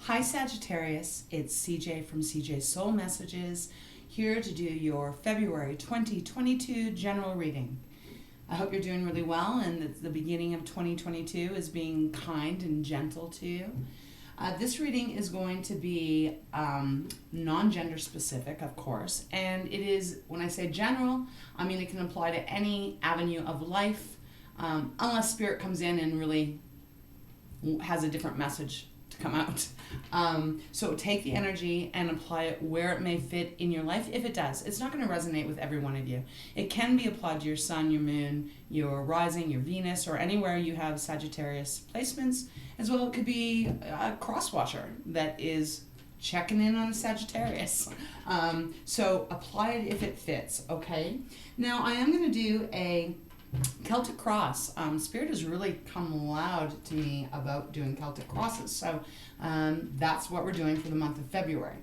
Hi Sagittarius, it's CJ from CJ Soul Messages, here to do your February 2022 general reading. I hope you're doing really well and that the beginning of 2022 is being kind and gentle to you. This reading is going to be non-gender specific, of course, and it is, when I say general, I mean it can apply to any avenue of life, unless Spirit comes in and really has a different message to come out. So take the energy and apply it where it may fit in your life. If it does, it's not going to resonate with every one of you. It can be applied to your sun, your moon, your rising, your Venus, or anywhere you have Sagittarius placements. As well, it could be a crosswatcher that is checking in on a Sagittarius. So apply it if it fits, okay? Now I am going to do a Celtic cross. Spirit has really come loud to me about doing Celtic crosses, so that's what we're doing for the month of February.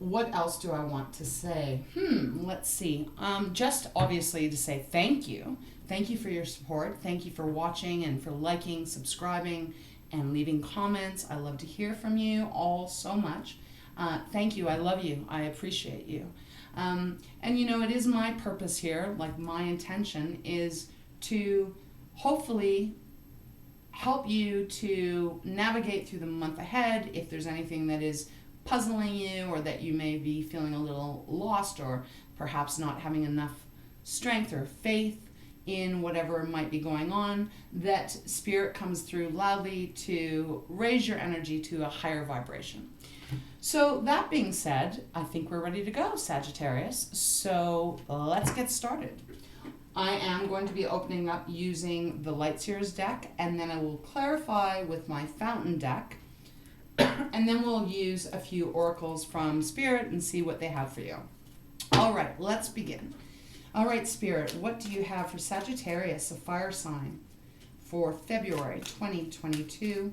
What else do I want to say? Let's see. Just obviously to say thank you. Thank you for your support. Thank you for watching and for liking, subscribing, and leaving comments. I love to hear from you all so much. Thank you. I love you. I appreciate you. And you know, it is my purpose here, like my intention is to hopefully help you to navigate through the month ahead. If there's anything that is puzzling you or that you may be feeling a little lost or perhaps not having enough strength or faith in whatever might be going on, that Spirit comes through loudly to raise your energy to a higher vibration. So that being said, I think we're ready to go, Sagittarius. So let's get started. I am going to be opening up using the Light Seers deck, and then I will clarify with my Fountain deck, and then we'll use a few oracles from Spirit and see what they have for you. All right, let's begin. All right, Spirit, what do you have for Sagittarius, a fire sign, for February 2022?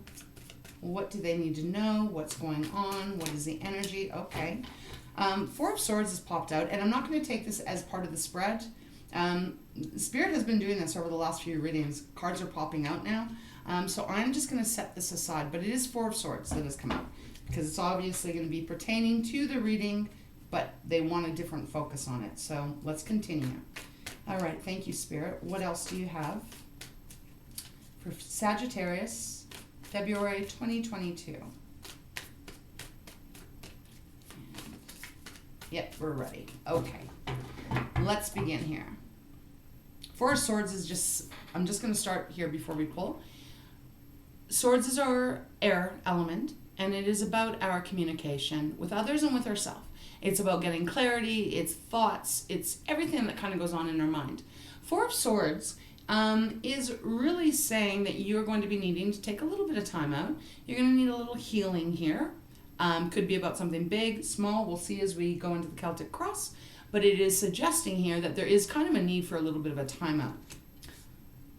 What do they need to know? What's going on? What is the energy? Okay. Four of Swords has popped out, and I'm not going to take this as part of the spread. Spirit has been doing this over the last few readings. Cards are popping out now. So I'm just going to set this aside, but it is Four of Swords that has come out because it's obviously going to be pertaining to the reading, but they want a different focus on it. So let's continue. All right. Thank you, Spirit. What else do you have for Sagittarius, February 2022. Yep, we're ready. Okay, let's begin here. Four of Swords is just, I'm just going to start here before we pull. Swords is our air element, and it is about our communication with others and with ourselves. It's about getting clarity, it's thoughts, it's everything that kind of goes on in our mind. Four of Swords is really saying that you're going to be needing to take a little bit of time out. You're going to need a little healing here. Could be about something big, small. We'll see as we go into the Celtic cross. But it is suggesting here that there is kind of a need for a little bit of a timeout.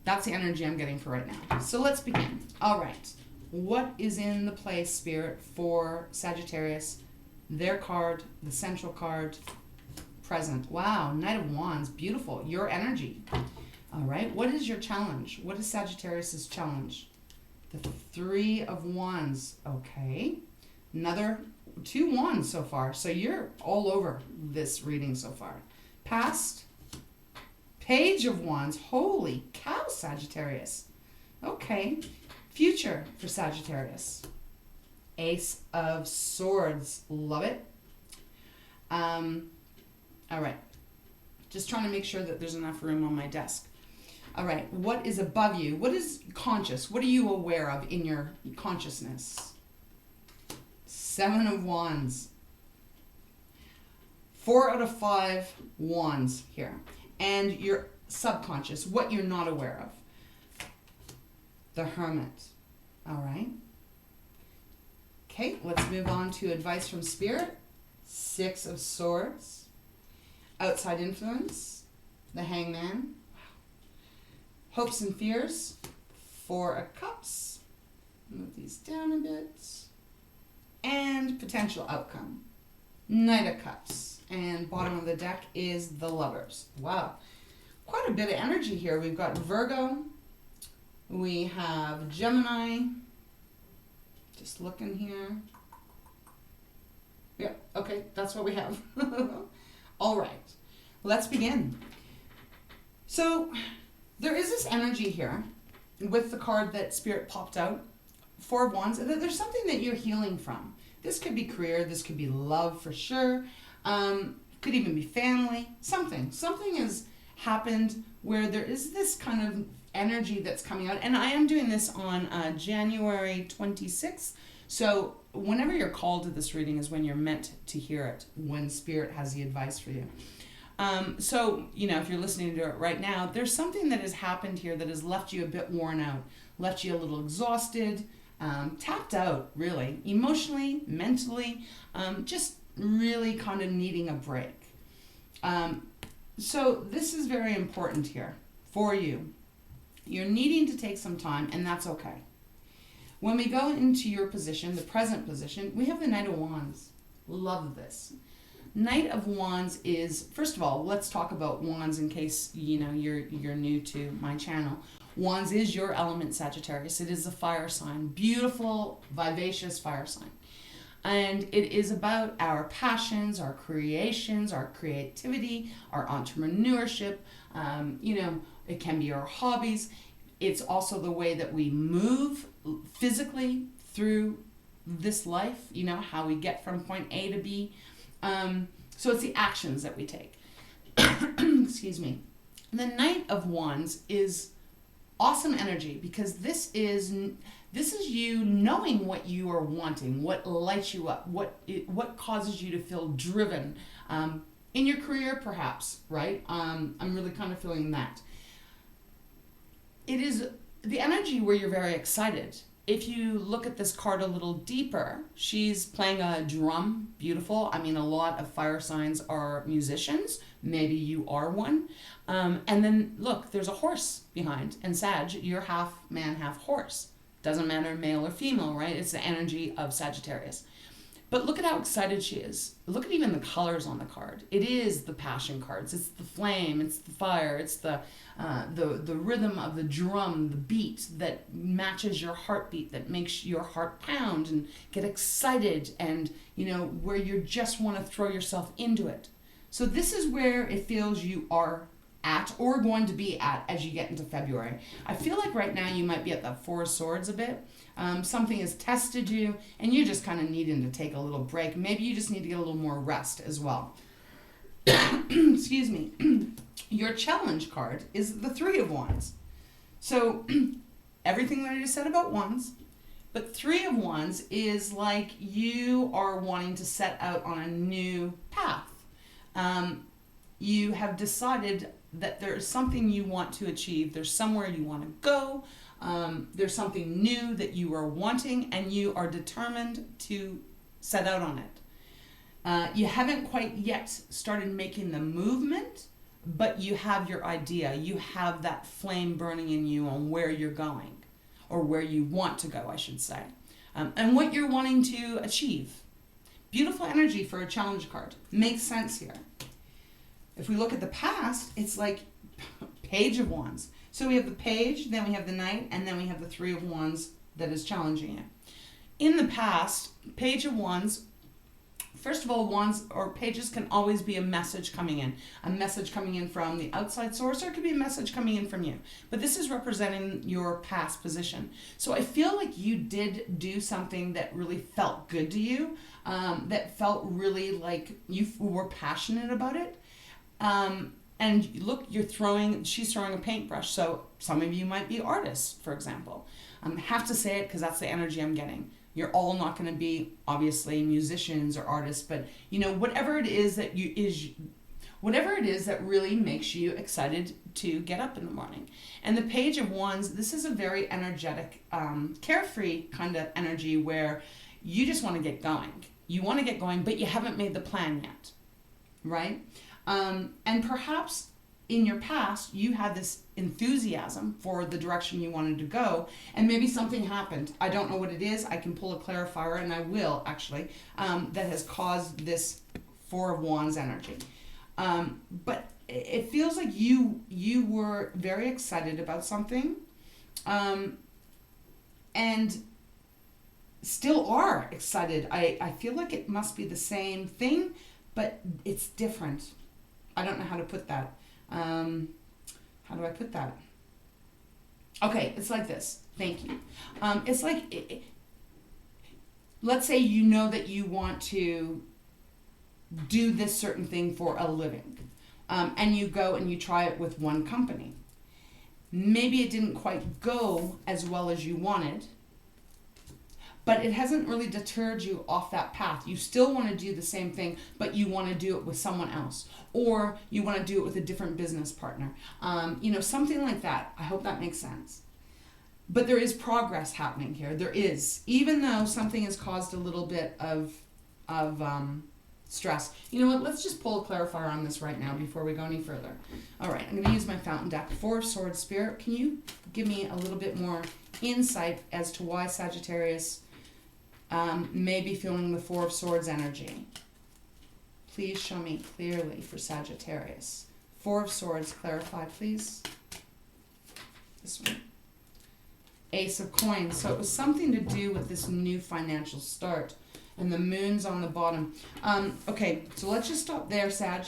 That's the energy I'm getting for right now. So let's begin. All right. What is in the play, Spirit, for Sagittarius? Their card, the central card, present. Wow, Knight of Wands. Beautiful. Your energy. All right, what is your challenge? What is Sagittarius's challenge? The Three of Wands. Okay, another 2 wands so far. So you're all over this reading so far. Past, Page of Wands. Holy cow, Sagittarius. Okay, future for Sagittarius. Ace of Swords. Love it. All right, just trying to make sure that there's enough room on my desk. All right, what is above you? What is conscious? What are you aware of in your consciousness? Seven of Wands. 4 out of 5 wands here. And your subconscious, what you're not aware of. The Hermit. All right. Okay, let's move on to advice from Spirit. 6 of Swords. Outside influence. The Hangman. Hopes and fears, 4 of Cups. Move these down a bit. And potential outcome, Knight of Cups. And bottom of the deck is the Lovers. Wow, quite a bit of energy here. We've got Virgo, we have Gemini, Just looking here. Yeah, okay, that's what we have. All right, let's begin. So there is this energy here with the card that Spirit popped out, Four of Wands. There's something that you're healing from. This could be career, this could be love for sure. Could even be family, something. Something has happened where there is this kind of energy that's coming out. And I am doing this on January 26th. So whenever you're called to this reading is when you're meant to hear it, when Spirit has the advice for you. So, if you're listening to it right now, there's something that has happened here that has left you a bit worn out, left you a little exhausted, tapped out, really, emotionally, mentally, just really kind of needing a break. So this is very important here for you. You're needing to take some time, and that's okay. When we go into your position, the present position, we have the Knight of Wands. Love this. Knight of Wands is, first of all, let's talk about Wands in case you're new to my channel. Wands is your element, Sagittarius. It is a fire sign, beautiful, vivacious fire sign. And it is about our passions, our creations, our creativity, our entrepreneurship. It can be our hobbies. It's also the way that we move physically through this life, how we get from point A to B. So it's the actions that we take. Excuse me. The Knight of Wands is awesome energy because this is you knowing what you are wanting, what lights you up, what causes you to feel driven in your career, perhaps, right? I'm really kind of feeling that. It is the energy where you're very excited. If you look at this card a little deeper, she's playing a drum, beautiful. I mean, a lot of fire signs are musicians. Maybe you are one. And then look, there's a horse behind. And Sag, you're half man, half horse. Doesn't matter male or female, right? It's the energy of Sagittarius. But look at how excited she is. Look at even the colors on the card. It is the passion cards. It's the flame. It's the fire. It's the rhythm of the drum, the beat that matches your heartbeat, that makes your heart pound and get excited, and where you just want to throw yourself into it. So this is where it feels you are at or going to be at as you get into February. I feel like right now you might be at the Four of Swords a bit. Something has tested you and you're just kind of needing to take a little break. Maybe you just need to get a little more rest as well. Excuse me. Your challenge card is the Three of Wands. So everything that I just said about Wands, but Three of Wands is like you are wanting to set out on a new path. You have decided that there is something you want to achieve. There's somewhere you want to go. There's something new that you are wanting, and you are determined to set out on it. You haven't quite yet started making the movement, but you have your idea. You have that flame burning in you on where you're going, or where you want to go, I should say, and what you're wanting to achieve. Beautiful energy for a challenge card. Makes sense here. If we look at the past, it's like Page of Wands. So we have the Page, then we have the Knight, and then we have the Three of Wands that is challenging you. In the past, Page of Wands, first of all, Wands or Pages can always be a message coming in. A message coming in from the outside source, or it could be a message coming in from you. But this is representing your past position. So I feel like you did do something that really felt good to you, that felt really like you were passionate about it. And look, she's throwing a paintbrush. So some of you might be artists, for example. I have to say it because that's the energy I'm getting. You're all not going to be, obviously, musicians or artists, but whatever it is that really makes you excited to get up in the morning. And the Page of Wands, this is a very energetic, carefree kind of energy where you just want to get going. You want to get going, but you haven't made the plan yet, right? And perhaps in your past, you had this enthusiasm for the direction you wanted to go, and maybe something happened. I don't know what it is. I can pull a clarifier, and I will, actually, that has caused this Four of Wands energy. But it feels like you were very excited about something, and still are excited. I feel like it must be the same thing, but it's different. I don't know how to put that. How do I put that? Okay, it's like this. Thank you. It's like, let's say you know that you want to do this certain thing for a living, and you go and you try it with one company. Maybe it didn't quite go as well as you wanted, but it hasn't really deterred you off that path. You still want to do the same thing, but you want to do it with someone else, or you want to do it with a different business partner. Something like that. I hope that makes sense. But there is progress happening here. There is, even though something has caused a little bit of stress. You know what? Let's just pull a clarifier on this right now before we go any further. All right, I'm going to use my fountain deck. Four of Swords. Spirit, can you give me a little bit more insight as to why Sagittarius may be feeling the Four of Swords energy? Please show me clearly for Sagittarius. Four of Swords, clarify, please. This one. Ace of Coins. So it was something to do with this new financial start. And the moon's on the bottom. Okay, so let's just stop there, Sag.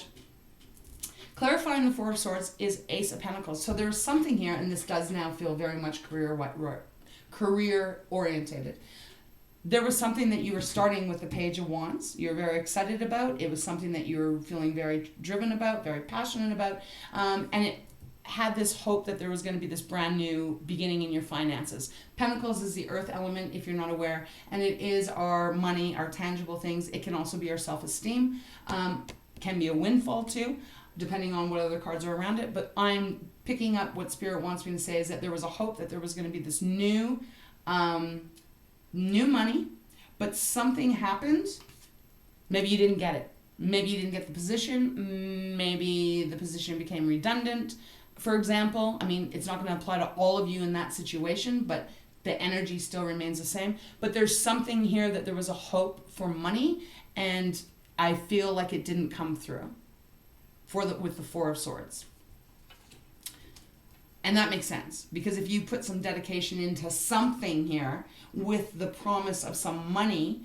Clarifying the Four of Swords is Ace of Pentacles. So there's something here, and this does now feel very much career orientated. There was something that you were starting with the Page of Wands. You're very excited about. It was something that you were feeling very driven about, very passionate about. And it had this hope that there was going to be this brand new beginning in your finances. Pentacles is the earth element, if you're not aware, and it is our money, our tangible things. It can also be our self-esteem. Can be a windfall too, depending on what other cards are around it. But I'm picking up what Spirit wants me to say is that there was a hope that there was going to be this new money, but something happened. Maybe you didn't get it. Maybe you didn't get the position. Maybe the position became redundant. For example, I mean, it's not going to apply to all of you in that situation, but the energy still remains the same. But there's something here that there was a hope for money, and I feel like it didn't come through with the Four of Swords. And that makes sense, because if you put some dedication into something here with the promise of some money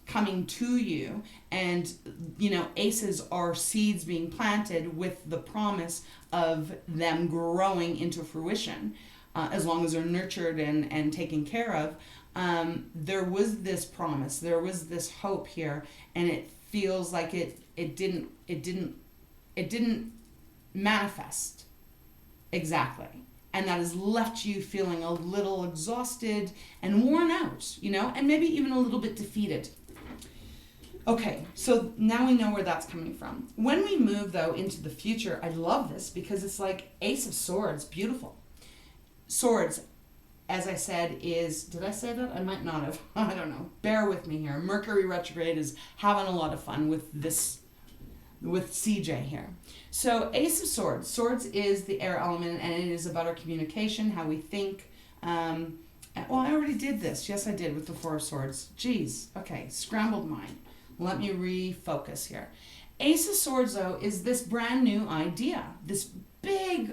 coming to you, and, aces are seeds being planted with the promise of them growing into fruition, as long as they're nurtured and taken care of. There was this promise, there was this hope here, and it feels like it didn't manifest exactly. And that has left you feeling a little exhausted and worn out, and maybe even a little bit defeated. Okay, so now we know where that's coming from. When we move, though, into the future, I love this because it's like Ace of Swords, beautiful. Swords, as I said, did I say that? I might not have. I don't know. Bear with me here. Mercury retrograde is having a lot of fun with CJ here. So Ace of Swords. Swords is the air element, and it is about our communication, how we think. Well, I already did this. Yes, I did with the Four of Swords. Jeez. Okay, scrambled mind. Let me refocus here. Ace of Swords, though, is this brand new idea. This big,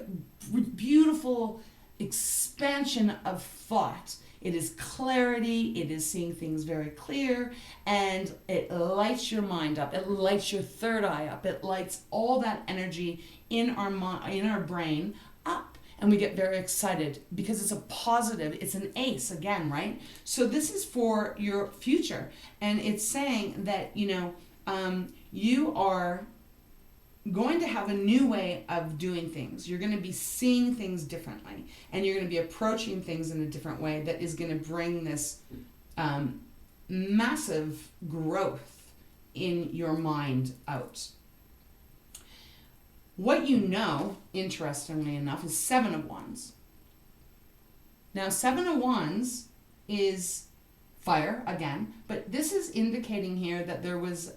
beautiful expansion of thought. It is clarity, it is seeing things very clear, and it lights your mind up. It lights your third eye up. It lights all that energy in our brain up, and we get very excited because it's a positive. It's an ace again, right? So this is for your future, and it's saying that you are going to have a new way of doing things. You're going to be seeing things differently, and you're going to be approaching things in a different way that is going to bring this massive growth in your mind out. What you know, interestingly enough, is Seven of Wands. Now, Seven of Wands is fire again, but this is indicating here that there's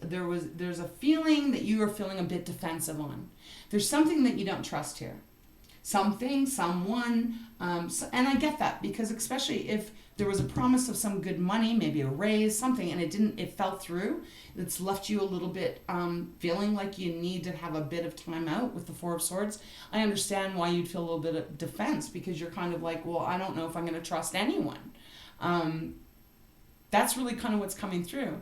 a feeling that you are feeling a bit defensive on. There's something that you don't trust here. Something, someone, and I get that, because especially if there was a promise of some good money, maybe a raise, something, and it fell through, it's left you a little bit feeling like you need to have a bit of time out with the Four of Swords. I understand why you'd feel a little bit of defense, because you're kind of like, well, I don't know if I'm going to trust anyone. That's really kind of what's coming through.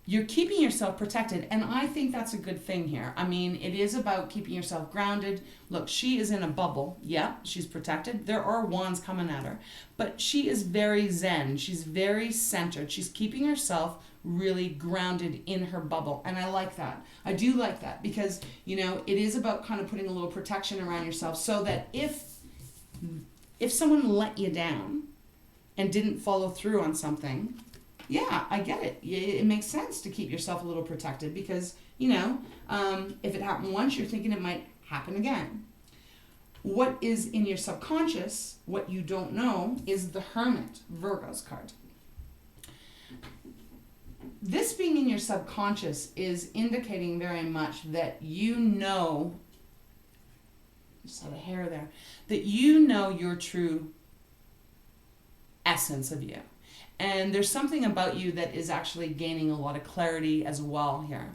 You're keeping yourself protected, and I think that's a good thing here. I mean, it is about keeping yourself grounded. Look, she is in a bubble. Yeah, she's protected. There are wands coming at her, but she is very zen. She's very centered. She's keeping herself really grounded in her bubble, and I like that. I do like that because, you know, it is about kind of putting a little protection around yourself so that if someone let you down and didn't follow through on something, yeah, I get it. It makes sense to keep yourself a little protected because, you know, if it happened once, you're thinking it might happen again. What is in your subconscious, what you don't know, is the Hermit, Virgo's card. This being in your subconscious is indicating very much that you know, just had a hair there, that you know your true essence of you. And there's something about you that is actually gaining a lot of clarity as well here.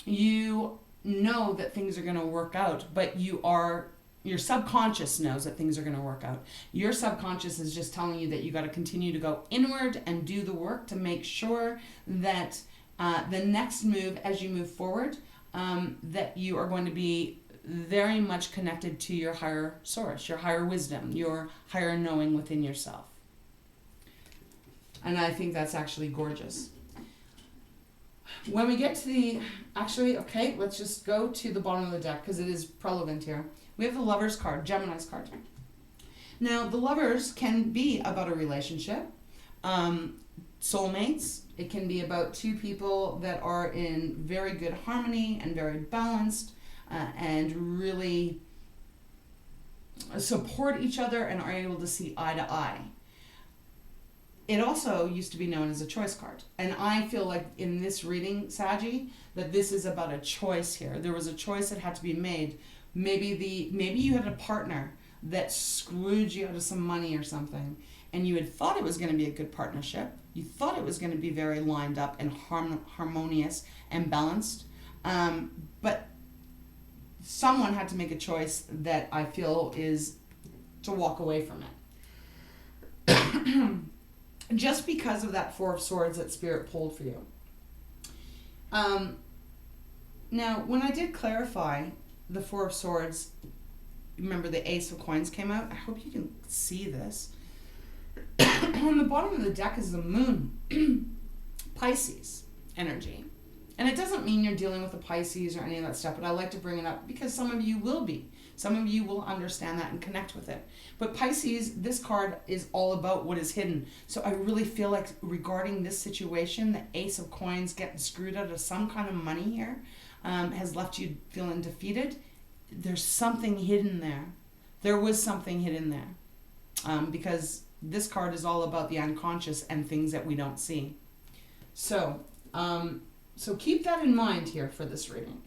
You know that things are going to work out, but your subconscious knows that things are going to work out. Your subconscious is just telling you that you got to continue to go inward and do the work to make sure that the next move as you move forward, that you are going to be very much connected to your higher source, your higher wisdom, your higher knowing within yourself. And I think that's actually gorgeous. When we get to let's just go to the bottom of the deck because it is relevant here. We have the Lover's card, Gemini's card. Now, the Lovers can be about a relationship, soulmates. It can be about two people that are in very good harmony and very balanced and really support each other and are able to see eye to eye. It also used to be known as a choice card. And I feel like in this reading, Saggy, that this is about a choice here. There was a choice that had to be made. Maybe you had a partner that screwed you out of some money or something, and you had thought it was going to be a good partnership. You thought it was going to be very lined up and harmonious and balanced. But someone had to make a choice that I feel is to walk away from it. Just because of that Four of Swords that Spirit pulled for you. Now, when I did clarify the Four of Swords, remember the Ace of Coins came out? I hope you can see this. On the bottom of the deck is the Moon, Pisces energy. And it doesn't mean you're dealing with a Pisces or any of that stuff, but I like to bring it up because some of you will be. Some of you will understand that and connect with it. But Pisces, this card is all about what is hidden. So I really feel like regarding this situation, the Ace of Coins getting screwed out of some kind of money here has left you feeling defeated. There's something hidden there. There was something hidden there. Because this card is all about the unconscious and things that we don't see. So keep that in mind here for this reading.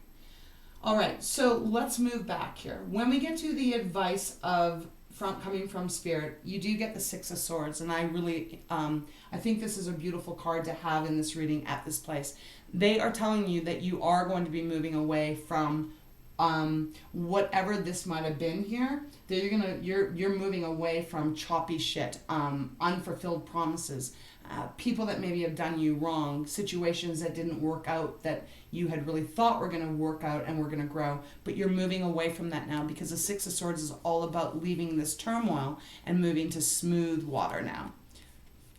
All right, so let's move back here. When we get to the advice coming from Spirit, you do get the Six of Swords, and I really, I think this is a beautiful card to have in this reading at this place. They are telling you that you are going to be moving away from whatever this might have been here. That you're moving away from choppy shit, unfulfilled promises, people that maybe have done you wrong, situations that didn't work out that you had really thought were going to work out and were going to grow, but you're moving away from that now because the Six of Swords is all about leaving this turmoil and moving to smooth water now.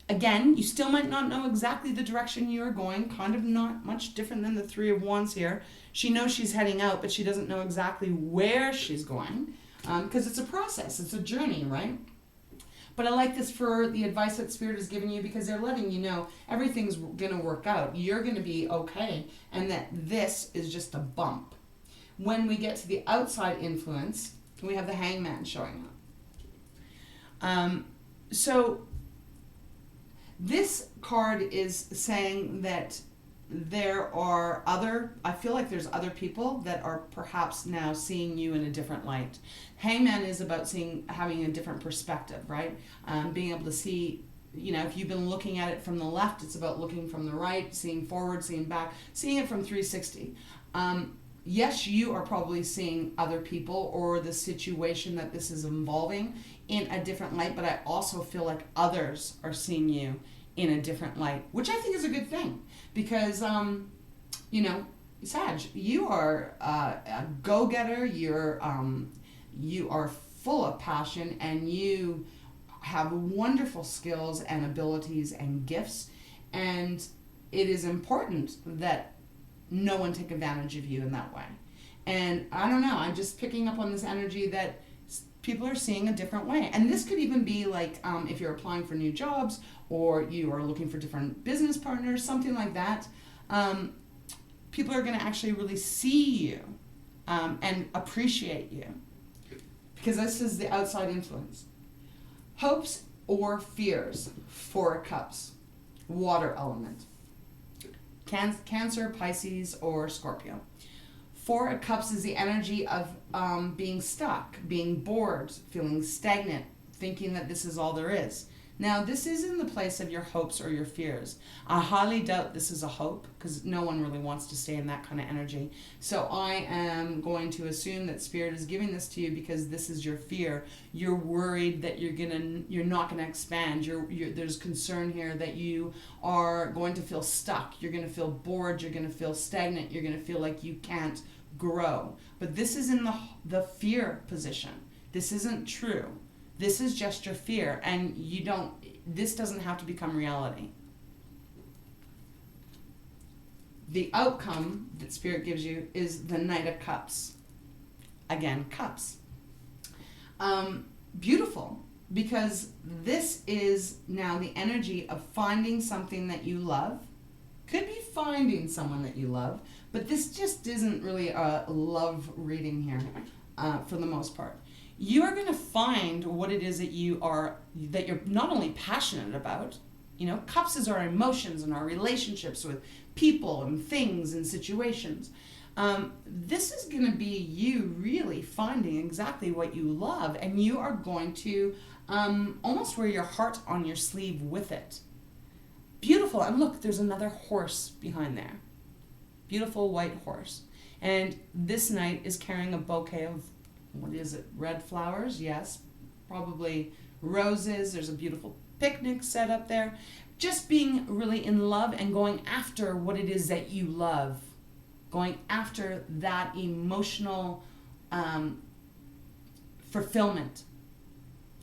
Again, you still might not know exactly the direction you're going, kind of not much different than the Three of Wands here. She knows she's heading out, but she doesn't know exactly where she's going because it's a process, it's a journey, right? But I like this for the advice that Spirit is giving you because they're letting you know everything's going to work out. You're going to be okay, and that this is just a bump. When we get to the outside influence, we have the Hangman showing up. So this card is saying that I feel like there's other people that are perhaps now seeing you in a different light. Hangman is about having a different perspective, right? Being able to see, if you've been looking at it from the left, it's about looking from the right, seeing forward, seeing back, seeing it from 360. Yes, you are probably seeing other people or the situation that this is involving in a different light, but I also feel like others are seeing you in a different light, which I think is a good thing because, you know, Sag, you are a go-getter, you are full of passion, and you have wonderful skills and abilities and gifts, and it is important that no one take advantage of you in that way. And I don't know, I'm just picking up on this energy that people are seeing a different way. And this could even be like if you're applying for new jobs or you are looking for different business partners, something like that. People are going to actually really see you and appreciate you, because this is the outside influence. Hopes or fears, 4 of Cups, water element. Cancer, Pisces, or Scorpio. 4 of Cups is the energy of being stuck, being bored, feeling stagnant, thinking that this is all there is. Now, this is in the place of your hopes or your fears. I highly doubt this is a hope, because no one really wants to stay in that kind of energy. So I am going to assume that Spirit is giving this to you because this is your fear. You're worried that you're not gonna expand. There's concern here that you are going to feel stuck. You're gonna feel bored. You're gonna feel stagnant. You're gonna feel like you can't grow. But this is in the fear position. This isn't true. This is just your fear, and this doesn't have to become reality. The outcome that Spirit gives you is the Knight of Cups. Again, cups. Beautiful, because this is now the energy of finding something that you love. Could be finding someone that you love, but this just isn't really a love reading here for the most part. You are going to find what it is that you're not only passionate about. You know, cups is our emotions and our relationships with people and things and situations. This is going to be you really finding exactly what you love, and you are going to almost wear your heart on your sleeve with it. Beautiful. And look, there's another horse behind there. Beautiful white horse. And this knight is carrying a bouquet of, what is it, red flowers? Yes, probably roses. There's a beautiful picnic set up there. Just being really in love and going after what it is that you love. Going after that emotional fulfillment.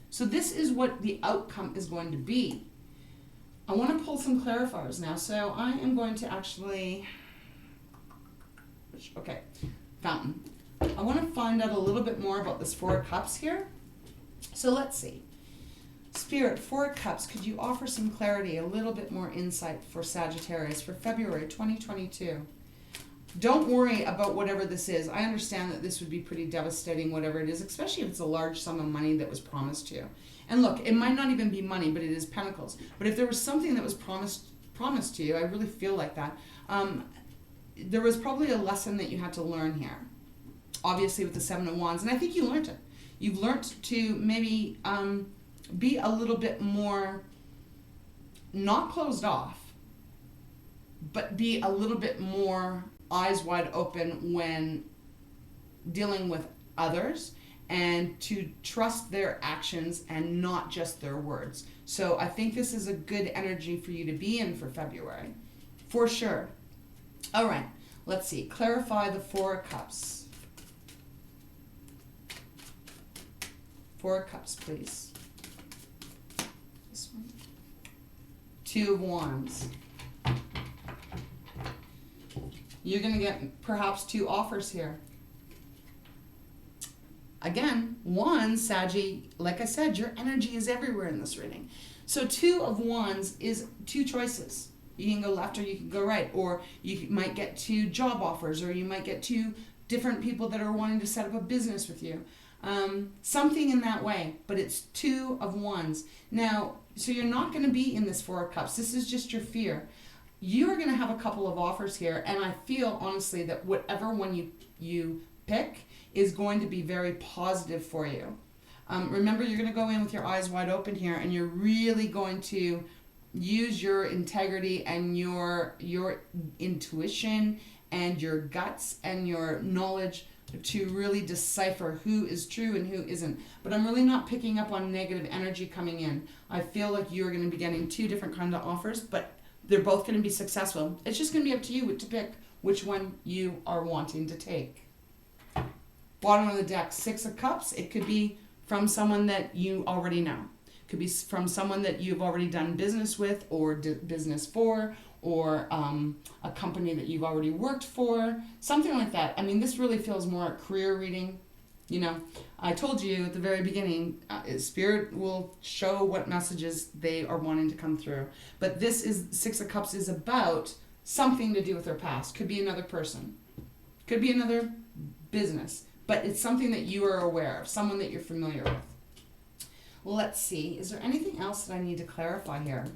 So this is what the outcome is going to be. I want to pull some clarifiers now. So I am going to actually, okay, fountain. I want to find out a little bit more about this 4 of Cups here. So let's see. Spirit, 4 of Cups, could you offer some clarity, a little bit more insight for Sagittarius for February 2022? Don't worry about whatever this is. I understand that this would be pretty devastating, whatever it is, especially if it's a large sum of money that was promised to you. And look, it might not even be money, but it is pentacles. But if there was something that was promised to you, I really feel like that, there was probably a lesson that you had to learn here. Obviously with the 7 of Wands, and I think you learned it. You've learned to maybe be a little bit more, not closed off, but be a little bit more eyes wide open when dealing with others, and to trust their actions and not just their words. So I think this is a good energy for you to be in for February, for sure. All right, let's see. Clarify the 4 of Cups. 4 of Cups, please. This one. 2 of Wands. You're going to get perhaps 2 offers here. Again, one, Saggy, like I said, your energy is everywhere in this reading. So 2 of Wands is 2 choices. You can go left or you can go right. Or you might get 2 job offers, or you might get 2 different people that are wanting to set up a business with you. Something in that way, but it's 2 of Wands. Now, so you're not going to be in this 4 of Cups. This is just your fear. You are going to have a couple of offers here, and I feel honestly that whatever one you pick is going to be very positive for you. Remember, you're going to go in with your eyes wide open here, and you're really going to use your integrity and your intuition and your guts and your knowledge to really decipher who is true and who isn't. But I'm really not picking up on negative energy coming in. I feel like you're going to be getting two different kind of offers, but they're both going to be successful. It's just going to be up to you to pick which one you are wanting to take. Bottom of the deck, Six of Cups. It could be from someone that you already know. It could be from someone that you've already done business with or business for, or a company that you've already worked for, something like that. I mean, this really feels more a career reading. You know, I told you at the very beginning, Spirit will show what messages they are wanting to come through. But this is, Six of Cups is about something to do with their past. Could be another person. Could be another business. But it's something that you are aware of, someone that you're familiar with. Let's see. Is there anything else that I need to clarify here?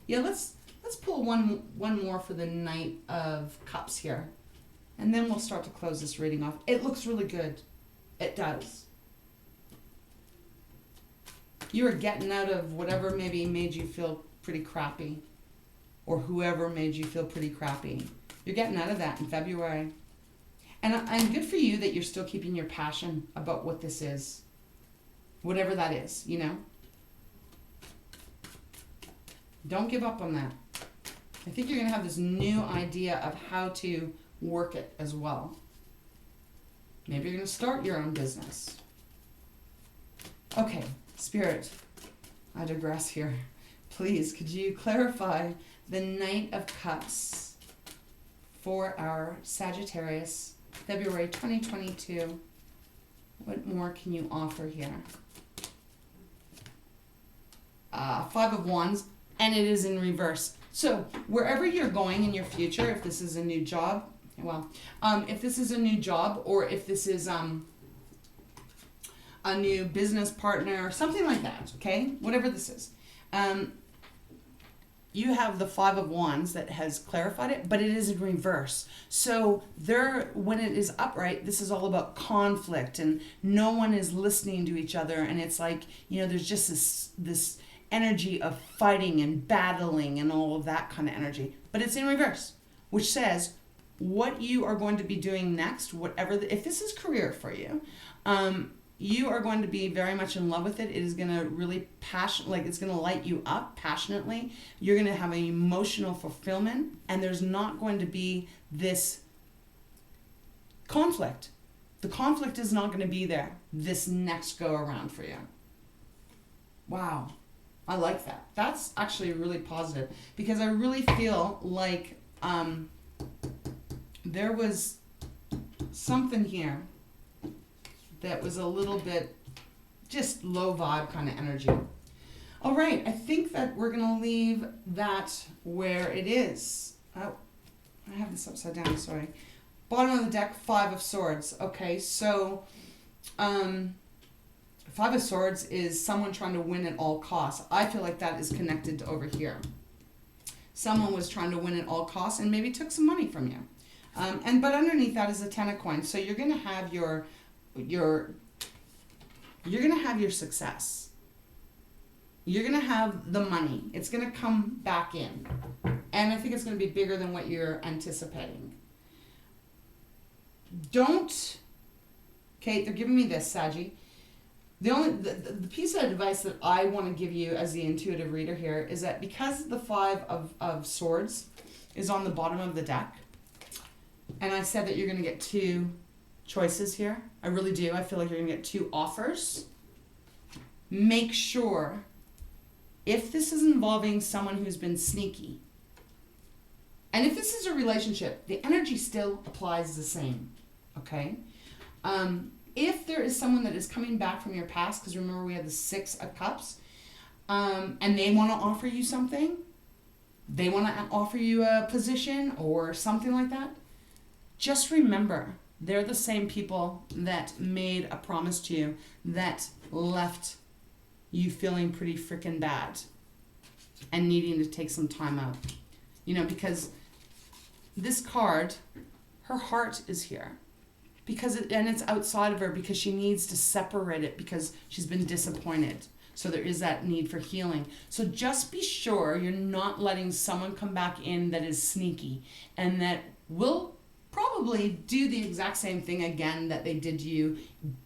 Yeah, let's pull one more for the Knight of Cups here. And then we'll start to close this reading off. It looks really good. It does. You are getting out of whatever maybe made you feel pretty crappy. Or whoever made you feel pretty crappy. You're getting out of that in February. And good for you that you're still keeping your passion about what this is. Whatever that is, you know. Don't give up on that. I think you're going to have this new idea of how to work it as well. Maybe you're going to start your own business. Okay, Spirit, I digress here. Please, could you clarify the Knight of Cups for our Sagittarius, February 2022? What more can you offer here? Five of Wands, and it is in reverse. So wherever you're going in your future, if this is a new job, if this is a new job, or if this is a new business partner or something like that, okay? Whatever this is. You have the Five of Wands that has clarified it, but it is in reverse. So when it is upright, this is all about conflict, and no one is listening to each other, and it's like, you know, there's just this energy of fighting and battling and all of that kind of energy. But it's in reverse, which says what you are going to be doing next, if this is career for you, you are going to be very much in love with it. It is going to really it's going to light you up passionately. You're going to have an emotional fulfillment, and there's not going to be this conflict. The conflict is not going to be there this next go around for you. Wow. I like that. That's actually really positive, because I really feel like there was something here that was a little bit just low vibe kind of energy. All right, I think that we're going to leave that where it is. Oh, I have this upside down, sorry. Bottom of the deck, Five of Swords. Okay, so Five of Swords is someone trying to win at all costs. I feel like that is connected to over here. Someone was trying to win at all costs and maybe took some money from you. But underneath that is a Ten of Coins. So you're going to have your success. You're going to have the money. It's going to come back in. And I think it's going to be bigger than what you're anticipating. Kate, they're giving me this, Saggy. The piece of advice that I want to give you as the intuitive reader here is that because the Five of Swords is on the bottom of the deck, and I said that you're going to get two choices here. I really do. I feel like you're going to get two offers. Make sure, if this is involving someone who's been sneaky, and if this is a relationship, the energy still applies the same, okay? If there is someone that is coming back from your past, because remember we have the Six of Cups, and they want to offer you something, they want to offer you a position or something like that, just remember, they're the same people that made a promise to you that left you feeling pretty freaking bad and needing to take some time out. You know, because this card, her heart is here. And it's outside of her because she needs to separate it because she's been disappointed. So there is that need for healing. So just be sure you're not letting someone come back in that is sneaky and that will probably do the exact same thing again that they did to you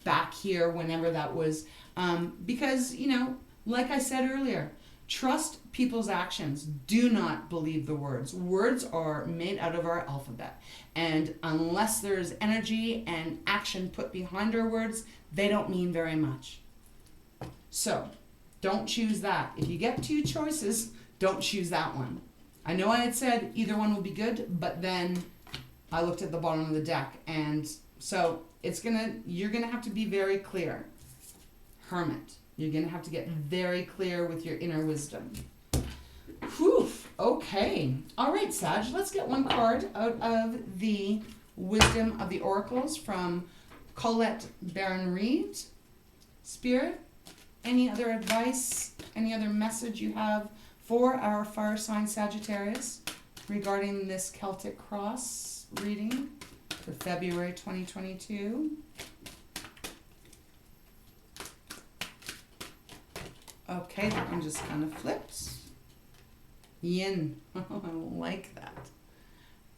back here, whenever that was. Because, you know, like I said earlier, trust people's actions. Do not believe the words. Words are made out of our alphabet. And unless there's energy and action put behind our words, they don't mean very much. So, don't choose that. If you get two choices, don't choose that one. I know I had said either one will be good, but then I looked at the bottom of the deck, and so you're gonna have to be very clear. Hermit. You're gonna have to get very clear with your inner wisdom. Whew. Okay. All right, Sag. Let's get one card out of the Wisdom of the Oracles from Colette Baron-Reid. Spirit, any other advice, any other message you have for our fire sign Sagittarius regarding this Celtic Cross reading for February 2022? Okay, that one just kind of flips. Yin. I like that.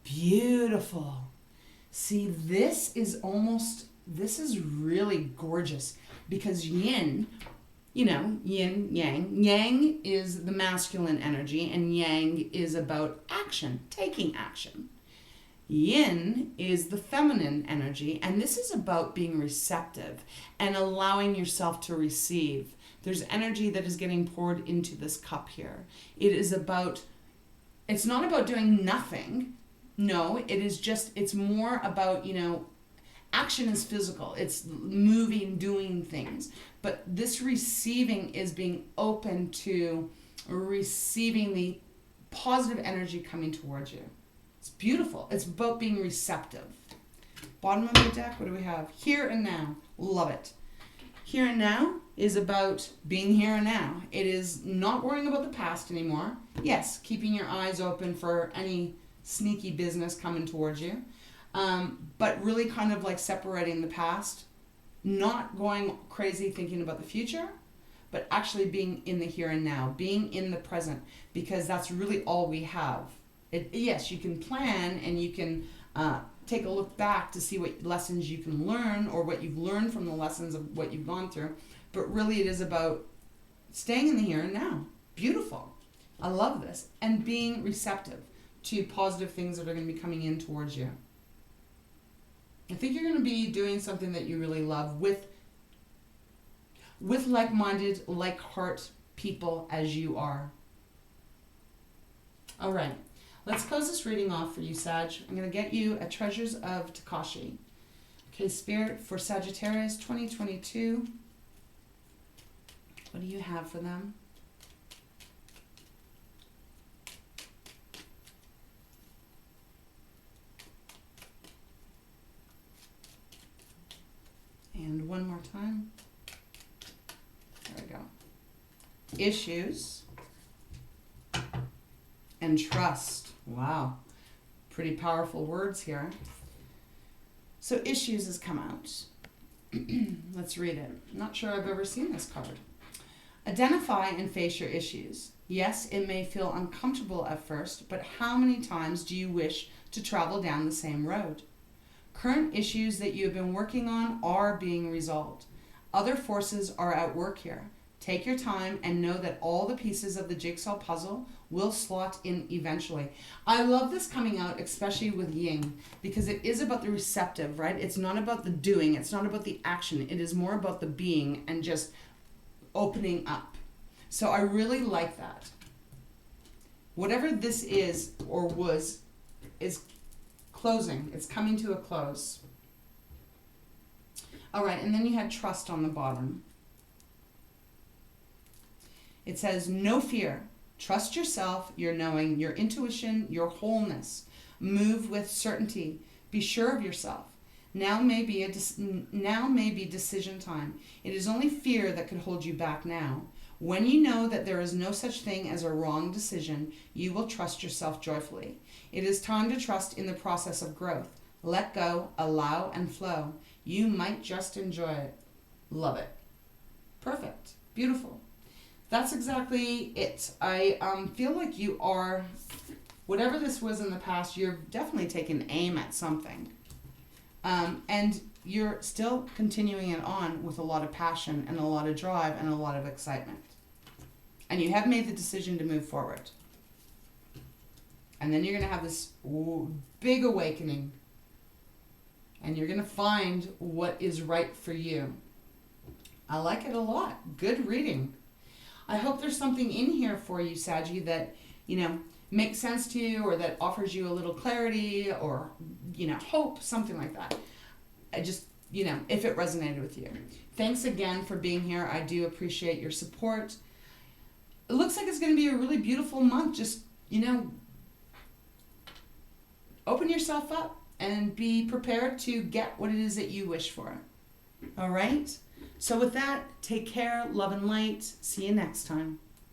Beautiful. See, this is really gorgeous because yin, you know, yin, yang. Yang is the masculine energy and yang is about action, taking action. Yin is the feminine energy, and this is about being receptive and allowing yourself to receive. There's energy that is getting poured into this cup here. It's not about doing nothing. No, it's more about, you know, action is physical. It's moving, doing things. But this receiving is being open to receiving the positive energy coming towards you. It's beautiful. It's about being receptive. Bottom of the deck, what do we have? Here and now. Love it. Here and now is about being here and now. It is not worrying about the past anymore. Yes, keeping your eyes open for any sneaky business coming towards you. But really kind of like separating the past, not going crazy thinking about the future, but actually being in the here and now, being in the present, because that's really all we have. Yes, you can plan and you can take a look back to see what lessons you can learn or what you've learned from the lessons of what you've gone through. But really it is about staying in the here and now. Beautiful. I love this. And being receptive to positive things that are going to be coming in towards you. I think you're going to be doing something that you really love with like-minded, like-heart people as you are. All right. Let's close this reading off for you, Sag. I'm going to get you a Treasures of Tikashi. Okay, Spirit, for Sagittarius 2022. What do you have for them? And one more time. There we go. Issues and trust. Wow. Pretty powerful words here. So issues has come out. Let's read it. I'm not sure I've ever seen this card. Identify and face your issues. Yes, it may feel uncomfortable at first, but how many times do you wish to travel down the same road? Current issues that you have been working on are being resolved. Other forces are at work here. Take your time and know that all the pieces of the jigsaw puzzle will slot in eventually. I love this coming out, especially with yin, because it is about the receptive, right? It's not about the doing. It's not about the action. It is more about the being and just opening up. So I really like that. Whatever this is or was is closing. It's coming to a close. All right, and then you had trust on the bottom. It says, no fear. Trust yourself, your knowing, your intuition, your wholeness. Move with certainty. Be sure of yourself. Now may be decision time. It is only fear that could hold you back now. When you know that there is no such thing as a wrong decision, you will trust yourself joyfully. It is time to trust in the process of growth. Let go, allow, and flow. You might just enjoy it. Love it. Perfect. Beautiful. That's exactly it. I feel like you are whatever this was in the past, you're definitely taking aim at something. And you're still continuing it on with a lot of passion and a lot of drive and a lot of excitement. And you have made the decision to move forward. And then you're going to have this big awakening. And you're going to find what is right for you. I like it a lot. Good reading. I hope there's something in here for you, Saggy, that, makes sense to you, or that offers you a little clarity or, hope, something like that. I just, if it resonated with you. Thanks again for being here. I do appreciate your support. It looks like it's going to be a really beautiful month. Just, open yourself up and be prepared to get what it is that you wish for. All right? So with that, take care, love and light. See you next time.